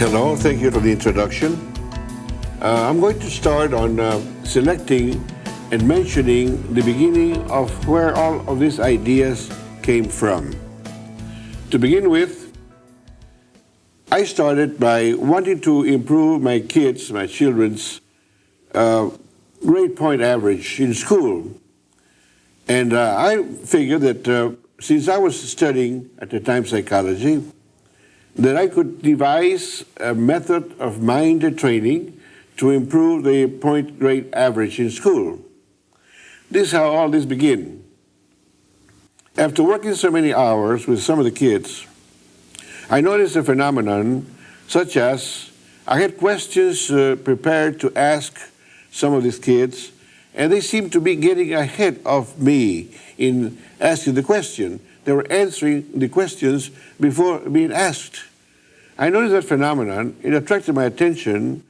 Hello, thank you for the introduction. I'm going to start on selecting and mentioning the beginning of where all of these ideas came from. To begin with, I started by wanting to improve my children's grade point average in school. And I figured that since I was studying at the time psychology, that I could devise a method of mind training to improve the point grade average in school. This is how all this began. After working so many hours with some of the kids, I noticed a phenomenon such as I had questions prepared to ask some of these kids, and they seemed to be getting ahead of me in asking the question. They were answering the questions before being asked. I noticed that phenomenon. It attracted my attention.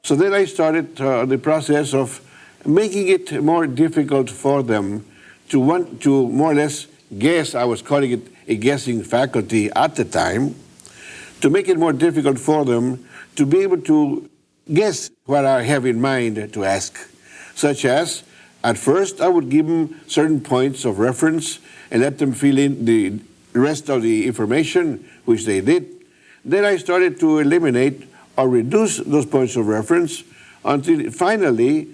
So then I started the process of making it more difficult for them to want to more or less guess. I was calling it a guessing faculty at the time, to make it more difficult for them to be able to guess what I have in mind to ask. Such as, at first, I would give them certain points of reference and let them fill in the rest of the information, which they did. Then I started to eliminate or reduce those points of reference until finally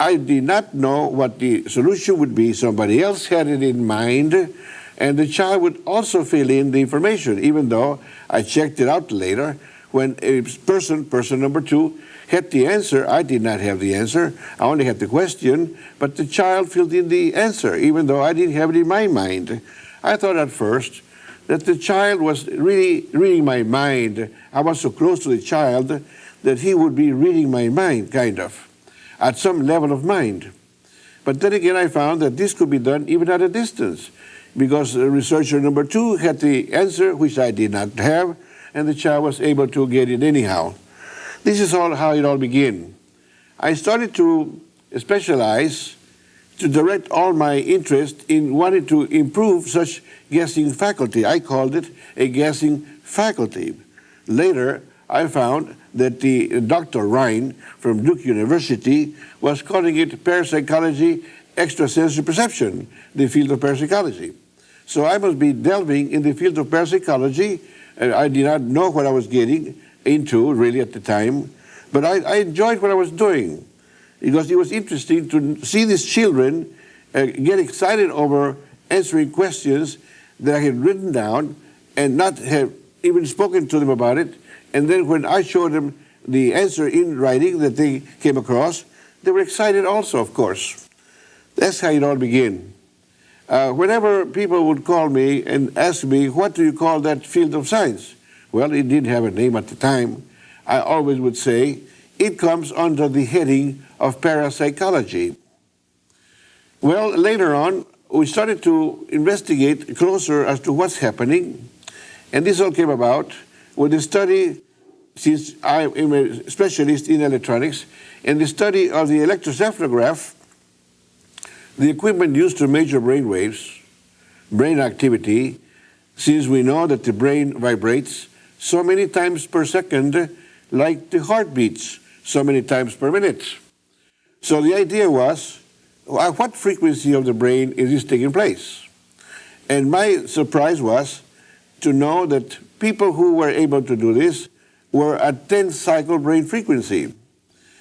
I did not know what the solution would be. Somebody else had it in mind, and the child would also fill in the information, even though I checked it out later. When a person number two, had the answer, I did not have the answer. I only had the question, but the child filled in the answer, even though I didn't have it in my mind. I thought at first that the child was really reading my mind. I was so close to the child that he would be reading my mind, kind of, at some level of mind. But then again, I found that this could be done even at a distance, because researcher number two had the answer, which I did not have, and the child was able to get it anyhow. This is how it all began. I started to specialize, to direct all my interest in wanting to improve such guessing faculty. I called it a guessing faculty. Later, I found that the Dr. Ryan from Duke University was calling it parapsychology extrasensory perception, the field of parapsychology. So I must be delving in the field of parapsychology. I did not know what I was getting into really at the time, but I enjoyed what I was doing because it was interesting to see these children get excited over answering questions that I had written down and not have even spoken to them about it. And then when I showed them the answer in writing that they came across, they were excited also, of course. That's how it all began. Whenever people would call me and ask me, what do you call that field of science? Well, it didn't have a name at the time. I always would say, it comes under the heading of parapsychology. Well, later on, we started to investigate closer as to what's happening. And this all came about with the study, since I am a specialist in electronics, and the study of the electroencephalograph, the equipment used to measure brain waves, brain activity, since we know that the brain vibrates so many times per second, like the heart beats so many times per minute. So the idea was, at what frequency of the brain is this taking place? And my surprise was to know that people who were able to do this were at 10-cycle brain frequency.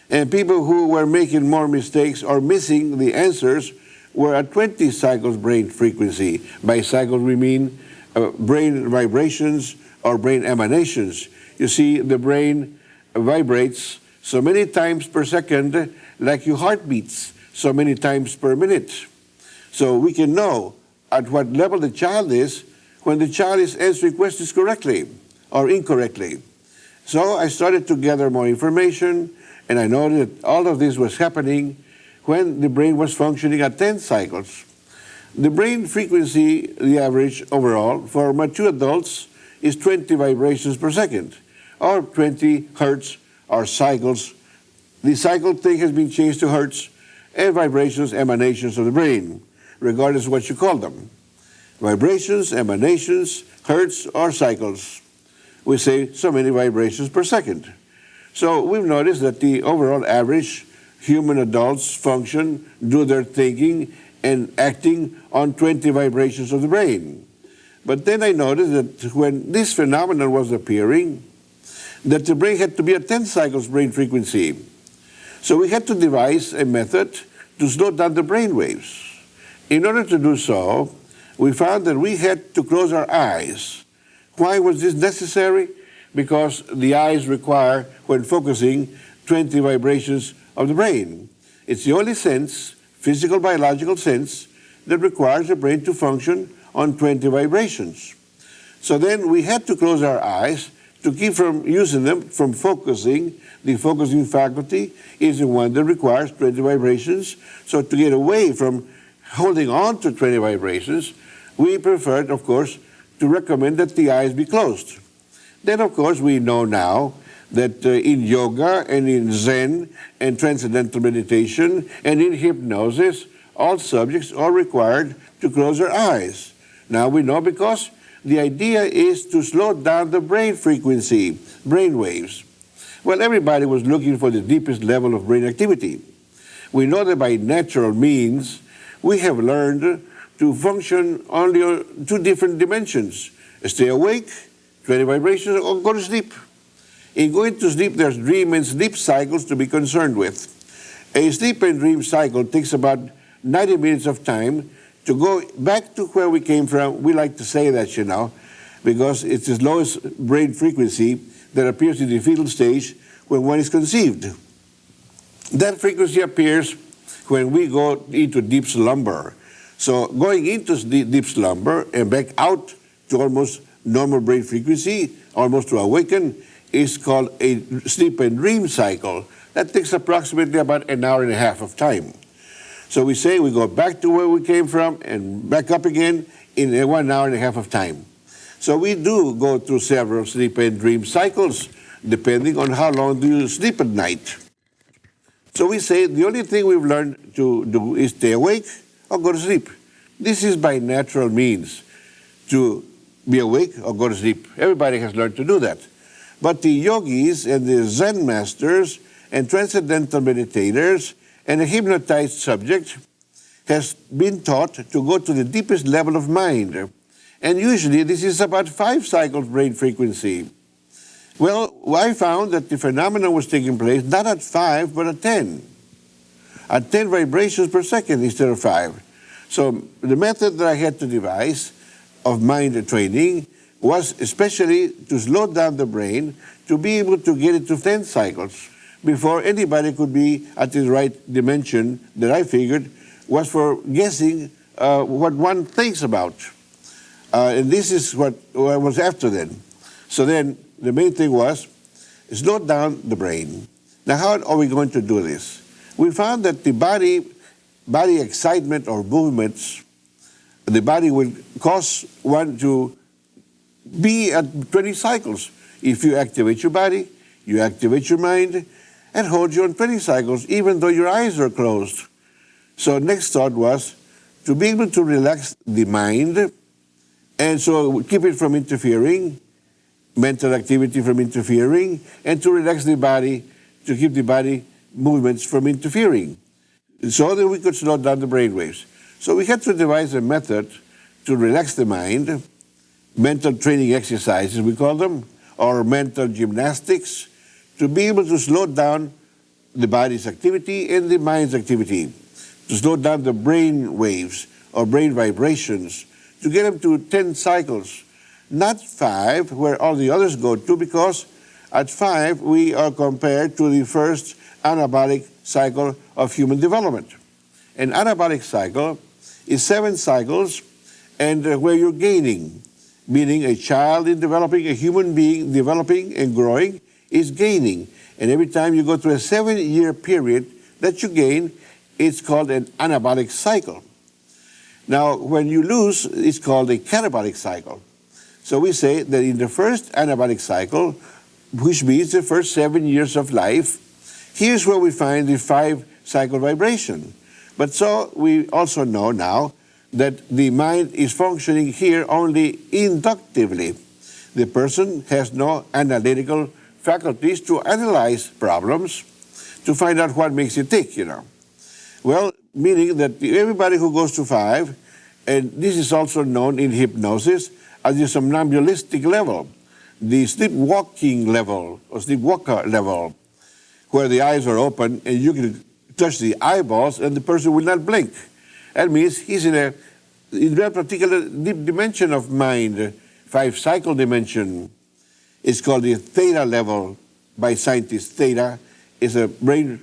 And people who were making more mistakes or missing the answers were at 20 cycles brain frequency. By cycles we mean brain vibrations or brain emanations. You see, the brain vibrates so many times per second, like your heart beats so many times per minute. So we can know at what level the child is when the child is answering questions correctly or incorrectly. So I started to gather more information, and I noted that all of this was happening when the brain was functioning at 10 cycles. The brain frequency, the average overall, for mature adults is 20 vibrations per second, or 20 hertz, or cycles. The cycle thing has been changed to hertz, and vibrations, emanations of the brain, regardless of what you call them. Vibrations, emanations, hertz, or cycles. we say so many vibrations per second. So we've noticed that the overall average human adults function, do their thinking and acting on 20 vibrations of the brain. But then I noticed that when this phenomenon was appearing, that the brain had to be at 10 cycles brain frequency. So we had to devise a method to slow down the brain waves. In order to do so, we found that we had to close our eyes. Why was this necessary? Because the eyes require, when focusing, 20 vibrations of the brain. It's the only sense, physical, biological sense, that requires the brain to function on 20 vibrations. So then we had to close our eyes to keep from using them, from focusing. The focusing faculty is the one that requires 20 vibrations. So to get away from holding on to 20 vibrations, we preferred, of course, to recommend that the eyes be closed. Then, of course, we know now that in yoga and in Zen and transcendental meditation and in hypnosis, all subjects are required to close their eyes. Now we know because the idea is to slow down the brain frequency, brain waves. Well, everybody was looking for the deepest level of brain activity. We know that by natural means, we have learned to function only on two different dimensions. Stay awake, 20 vibrations, or go to sleep. In going to sleep, there's dream and sleep cycles to be concerned with. A sleep and dream cycle takes about 90 minutes of time to go back to where we came from. We like to say that, you know, because it's the lowest brain frequency that appears in the fetal stage when one is conceived. That frequency appears when we go into deep slumber. So going into deep slumber and back out to almost normal brain frequency, almost to awaken, is called a sleep and dream cycle. That takes approximately about an hour and a half of time. So we say we go back to where we came from and back up again in 1 hour and a half of time. So we do go through several sleep and dream cycles, depending on how long do you sleep at night. So we say the only thing we've learned to do is stay awake or go to sleep. This is by natural means, to be awake or go to sleep. Everybody has learned to do that. But the yogis and the Zen masters and transcendental meditators and a hypnotized subject has been taught to go to the deepest level of mind. And usually this is about 5 cycles brain frequency. Well, I found that the phenomenon was taking place not at 5, but at 10. At 10 vibrations per second instead of 5. So the method that I had to devise of mind training was especially to slow down the brain to be able to get it to 10 cycles before anybody could be at the right dimension that I figured was for guessing what one thinks about. And this is what I was after then. So then the main thing was slow down the brain. Now how are we going to do this? We found that the body excitement or movements, the body will cause one to be at 20 cycles. If you activate your body, you activate your mind, and hold you on 20 cycles, even though your eyes are closed. So next thought was to be able to relax the mind, and so keep it from interfering, mental activity from interfering, and to relax the body, to keep the body movements from interfering, so that we could slow down the brain waves. So we had to devise a method to relax the mind, mental training exercises, we call them, or mental gymnastics, to be able to slow down the body's activity and the mind's activity, to slow down the brain waves or brain vibrations, to get them to 10 cycles, not 5, where all the others go to, because at 5 we are compared to the first anabolic cycle of human development. An anabolic cycle is 7 cycles, and where you're gaining, meaning a child is developing, a human being developing and growing is gaining. And every time you go through a 7-year period that you gain, it's called an anabolic cycle. Now, when you lose, it's called a catabolic cycle. So we say that in the first anabolic cycle, which means the first 7 years of life, here's where we find the 5-cycle vibration. But so we also know now that the mind is functioning here only inductively. the person has no analytical faculties to analyze problems, to find out what makes it tick, Well, meaning that everybody who goes to 5, and this is also known in hypnosis as the somnambulistic level, the sleepwalking level, or sleepwalker level, where the eyes are open and you can touch the eyeballs and the person will not blink. That means he's in that particular deep dimension of mind, 5-cycle dimension. It's called the theta level by scientists. Theta is a brain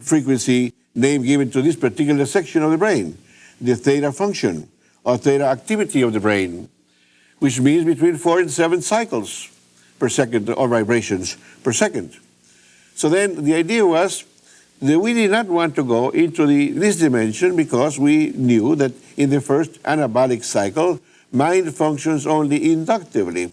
frequency name given to this particular section of the brain, the theta function or theta activity of the brain, which means between 4 and 7 cycles per second or vibrations per second. So then the idea was that we did not want to go into this dimension because we knew that in the first anabolic cycle, mind functions only inductively.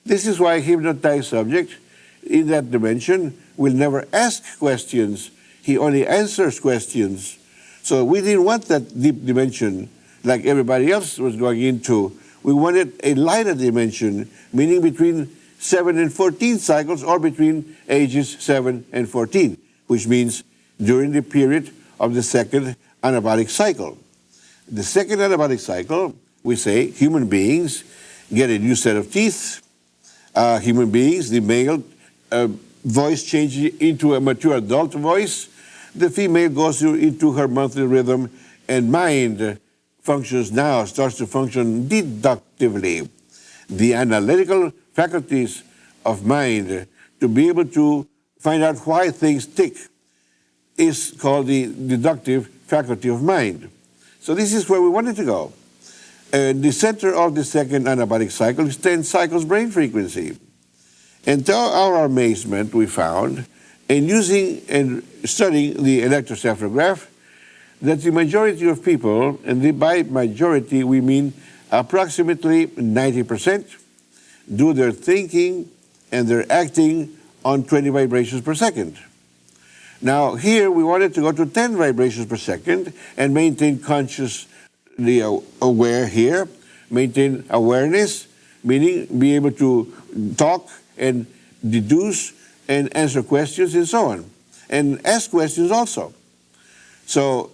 This is why a hypnotized subject in that dimension will never ask questions. He only answers questions. So we didn't want that deep dimension like everybody else was going into. We wanted a lighter dimension, meaning between 7 and 14 cycles or between ages 7 and 14, which means during the period of the second anabolic cycle. The second anabolic cycle, we say human beings get a new set of teeth. Human beings, the male voice changes into a mature adult voice. The female goes into her monthly rhythm, and mind starts to function deductively. The analytical faculties of mind to be able to find out why things tick is called the deductive faculty of mind. So this is where we wanted to go. The center of the second anabolic cycle is 10 cycles brain frequency. And to our amazement, we found, in using and studying the electroencephalograph, that the majority of people, and by majority we mean approximately 90%, do their thinking and their acting on 20 vibrations per second. Now here we wanted to go to 10 vibrations per second and maintain consciously aware here, maintain awareness, meaning be able to talk and deduce and answer questions and so on, and ask questions also. So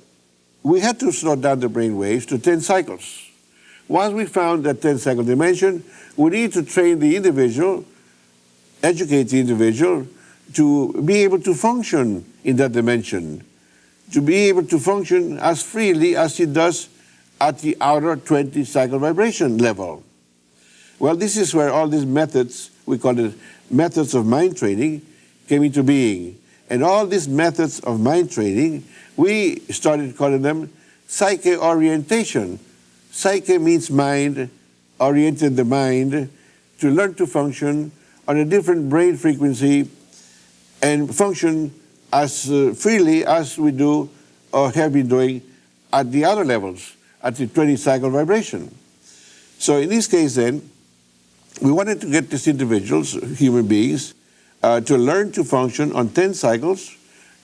we had to slow down the brain waves to 10 cycles. Once we found that 10-cycle dimension, we need to train the individual, educate the individual to be able to function in that dimension, to be able to function as freely as he does at the outer 20-cycle vibration level. Well, this is where all these methods, we call it methods of mind training, came into being. And all these methods of mind training, we started calling them psyche orientation. Psyche means mind, oriented the mind to learn to function on a different brain frequency and function as freely as we do or have been doing at the other levels, at the 20-cycle vibration. So in this case then, we wanted to get these individuals, human beings, to learn to function on 10 cycles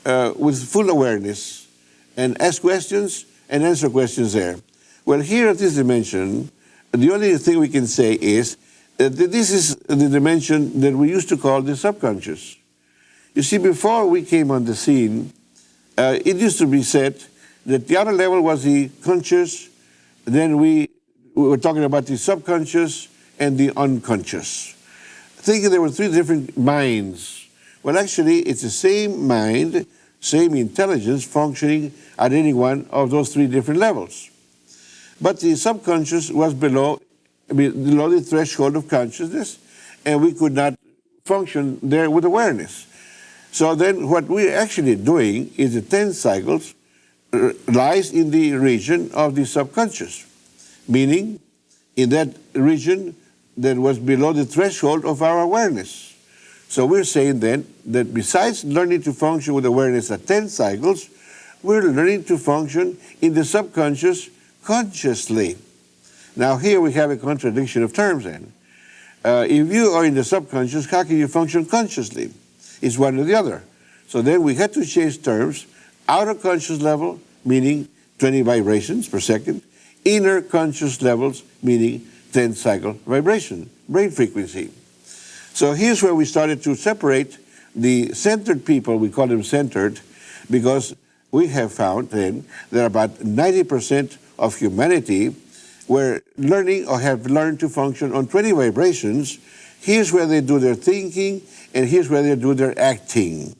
with full awareness and ask questions and answer questions there. Well, here at this dimension, the only thing we can say is that this is the dimension that we used to call the subconscious. You see, before we came on the scene, it used to be said that the other level was the conscious, then we were talking about the subconscious and the unconscious, thinking there were 3 different minds. Well, actually, it's the same mind, same intelligence functioning at any one of those 3 different levels. But the subconscious was below the threshold of consciousness, and we could not function there with awareness. So then what we're actually doing is the 10 cycles lies in the region of the subconscious, meaning in that region that was below the threshold of our awareness. So we're saying then that besides learning to function with awareness at 10 cycles, we're learning to function in the subconscious consciously. Now here we have a contradiction of terms then. If you are in the subconscious, how can you function consciously? It's one or the other. So then we had to change terms. Outer conscious level, meaning 20 vibrations per second. Inner conscious levels, meaning 10 cycle vibration, brain frequency. So here's where we started to separate the centered people. We call them centered because we have found then that about 90% of humanity were learning or have learned to function on 20 vibrations. Here's where they do their thinking, and here's where they do their acting.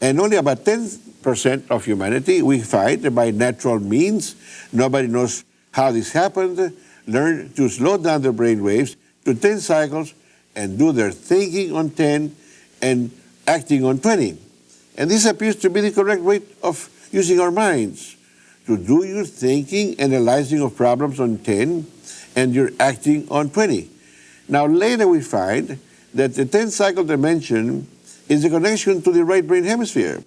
And only about 10% of humanity, we find that by natural means, nobody knows how this happened, learn to slow down their brain waves to 10 cycles and do their thinking on 10 and acting on 20. And this appears to be the correct way of using our minds, to do your thinking, analyzing of problems on 10, and your acting on 20. Now later we find that the 10 cycle dimension is a connection to the right brain hemisphere.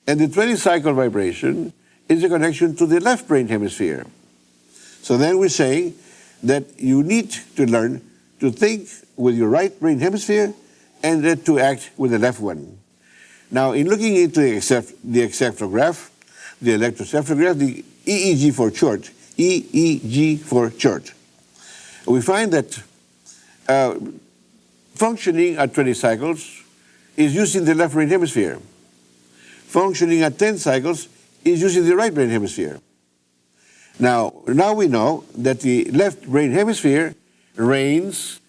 And the 20 cycle vibration is a connection to the left brain hemisphere. So then we're saying that you need to learn to think with your right brain hemisphere and then to act with the left one. Now in looking into the exceptograph, the electrocephalograph, the EEG for short, EEG for short, we find that functioning at 20 cycles is using the left brain hemisphere. Functioning at 10 cycles is using the right brain hemisphere. Now we know that the left brain hemisphere reigns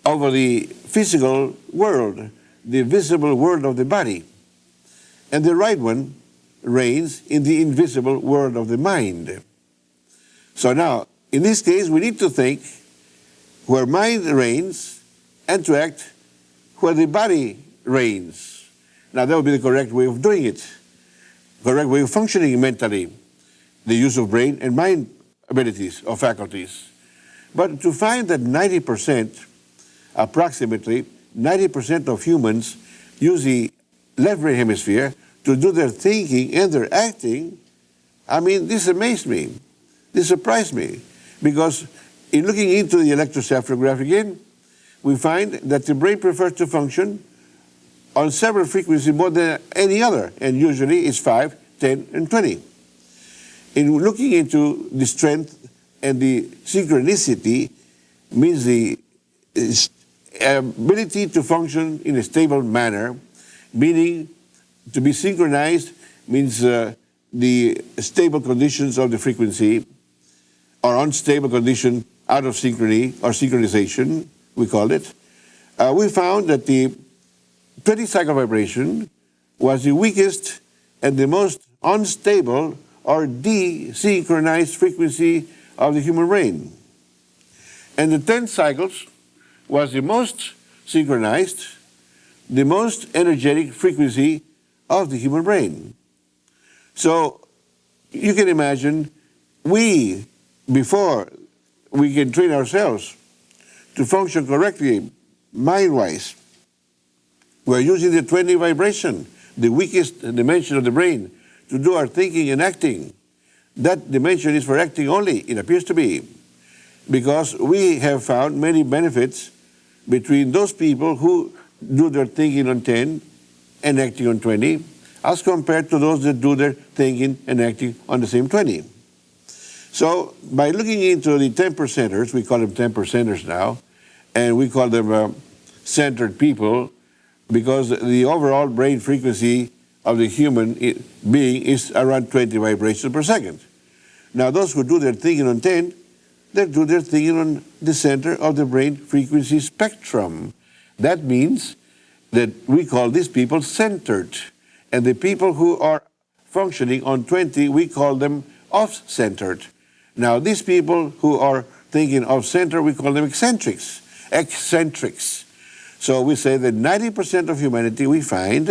over the physical world, the visible world of the body, and the right one reigns in the invisible world of the mind. So now, in this case, we need to think where mind reigns and to act where the body reigns. Now that would be the correct way of doing it, correct way of functioning mentally, the use of brain and mind abilities or faculties. But to find that 90%, approximately 90% of humans use the left brain hemisphere to do their thinking and their acting, I mean, this amazed me. This surprised me. Because in looking into the electrocephalograph again, we find that the brain prefers to function on several frequencies more than any other, and usually it's 5, 10, and 20. In looking into the strength and the synchronicity means the ability to function in a stable manner, meaning to be synchronized means the stable conditions of the frequency or unstable condition out of synchrony or synchronization, we call it. We found that the 20 cycle vibration was the weakest and the most unstable or desynchronized frequency of the human brain. And the 10 cycles was the most synchronized, the most energetic frequency of the human brain. So you can imagine before we can train ourselves to function correctly mind-wise, we're using the 20 vibration, the weakest dimension of the brain, to do our thinking and acting. That dimension is for acting only, it appears to be, because we have found many benefits between those people who do their thinking on 10 and acting on 20, as compared to those that do their thinking and acting on the same 20. So by looking into the 10%ers, we call them 10%ers now, and we call them centered people, because the overall brain frequency of the human being is around 20 vibrations per second. Now those who do their thinking on 10, they do their thinking on the center of the brain frequency spectrum. That means that we call these people centered. And the people who are functioning on 20, we call them off-centered. Now these people who are thinking off-center, we call them eccentrics. Eccentrics. So we say that 90% of humanity, we find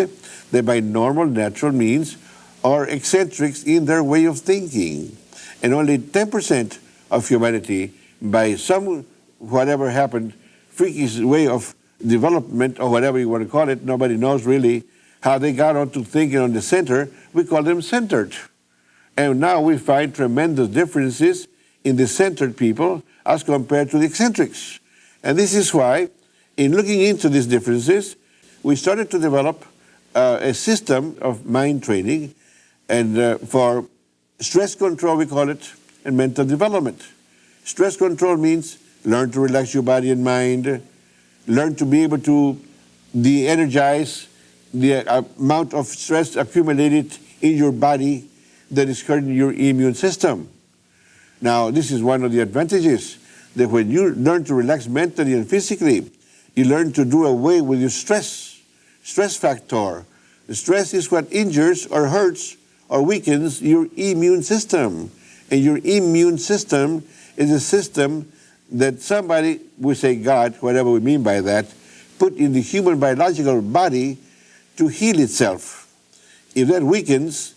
that by normal, natural means, are eccentrics in their way of thinking. And only 10% of humanity, by some, whatever happened, freakish way of development, or whatever you want to call it, nobody knows really how they got onto thinking on the center, we call them centered. And now we find tremendous differences in the centered people as compared to the eccentrics. And this is why, in looking into these differences, we started to develop a system of mind training, and for stress control, we call it, and mental development. Stress control means learn to relax your body and mind, learn to be able to de-energize the amount of stress accumulated in your body that is hurting your immune system. Now, this is one of the advantages, that when you learn to relax mentally and physically, you learn to do away with your stress factor. The stress is what injures or hurts or weakens your immune system. And your immune system is a system that somebody, we say God, whatever we mean by that, put in the human biological body to heal itself. If that weakens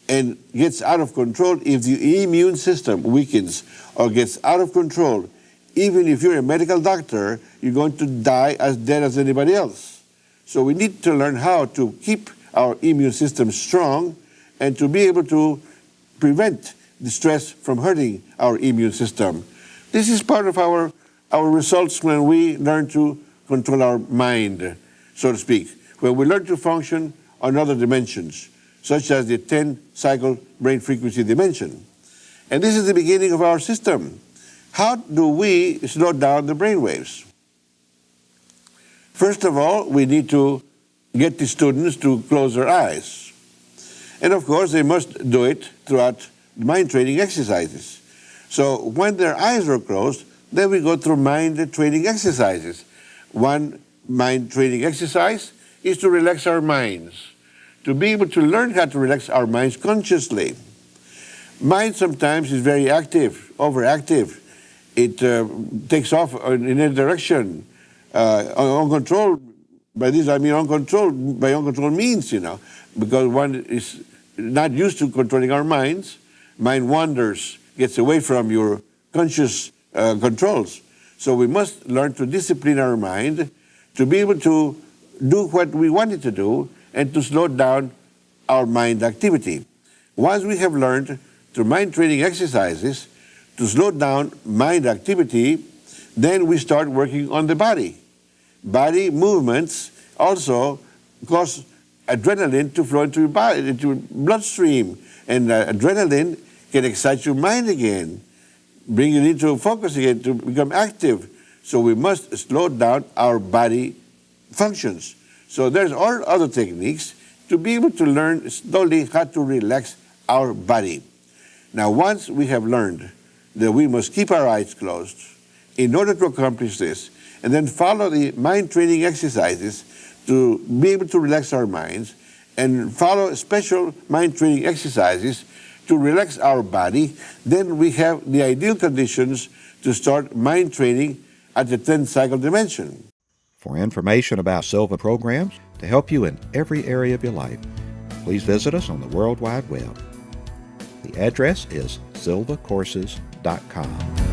and gets out of control, if the immune system weakens or gets out of control, even if you're a medical doctor, you're going to die as dead as anybody else. So we need to learn how to keep our immune system strong and to be able to prevent the stress from hurting our immune system. This is part of our results when we learn to control our mind, so to speak, when we learn to function on other dimensions, such as the 10-cycle brain frequency dimension. And this is the beginning of our system. How do we slow down the brain waves? First of all, we need to get the students to close their eyes. And of course, they must do it throughout mind training exercises. So when their eyes are closed, then we go through mind training exercises. One mind training exercise is to relax our minds, to be able to learn how to relax our minds consciously. Mind sometimes is very active, overactive. It takes off in any direction, uncontrolled. By this I mean uncontrolled, by uncontrolled means, because one is not used to controlling our minds. Mind wanders, gets away from your conscious controls. So we must learn to discipline our mind to be able to do what we want it to do and to slow down our mind activity. Once we have learned through mind training exercises to slow down mind activity, then we start working on the body. Body movements also cause adrenaline to flow into your body, into your bloodstream, and adrenaline can excite your mind again, bring you into focus again, to become active. So we must slow down our body functions. So there's all other techniques to be able to learn slowly how to relax our body. Now, once we have learned that we must keep our eyes closed in order to accomplish this, and then follow the mind training exercises to be able to relax our minds, and follow special mind training exercises to relax our body, then we have the ideal conditions to start mind training at the 10th cycle dimension. For information about Silva programs to help you in every area of your life, please visit us on the World Wide Web. The address is silvacourses.com.